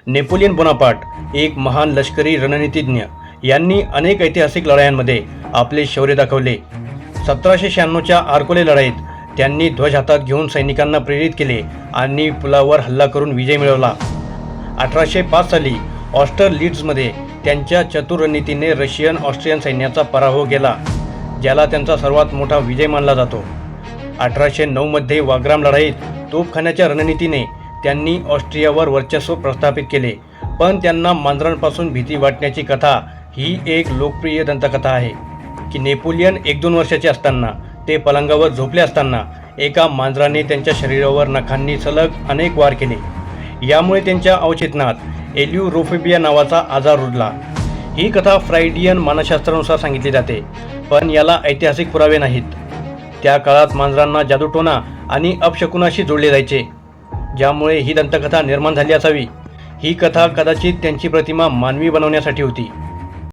Napoleon Bonaparte एक महान लष्करी रणनीतिज्ञ यांनी अनेक ऐतिहासिक लढायांमध्ये आपले शौर्य दाखवले। 1796च्या आर्कोले लढाईत त्यांनी ध्वज हातात घेऊन सैनिकांना प्रेरित केले आणि पुलावर हल्ला करून विजय मिळवला। 1805 साली ऑस्टरलिट्झमध्ये त्यांच्या चतुर रणनीतीने रशियन ऑस्ट्रियन सैन्याचा पराभव केला, ज्याला त्यांचा सर्वात मोठा विजय मानला जातो। 1809 मध्ये वाग्राम लढाईत तोफखान्याच्या रणनीतीने त्यांनी ऑस्ट्रियावर वर्चस्व प्रस्थापित केले, पण त्यांना मांजरांपासून भीती वाटण्याची कथा ही एक लोकप्रिय दंतकथा आहे की नेपोलियन 1-2 वर्षाचे असताना ते पलंगावर झोपले असताना एका मांजराने त्यांच्या शरीरावर नखांनी सलग अनेक वार केले। यामुळे त्यांच्या अवचेतनात एल्युरोफोबिया नावाचा आजार रुजला। ही कथा फ्रायडियन मानसशास्त्रानुसार सांगितली जाते, पण याला ऐतिहासिक पुरावे नाहीत। त्या काळात मांजरांना जादूटोणा आणि अपशकुनाशी जोडले जायचे, ज्यामुळे ही दंतकथा निर्माण झाली असावी। ही कथा कदाचित त्यांची प्रतिमा मानवी बनवण्यासाठी होती।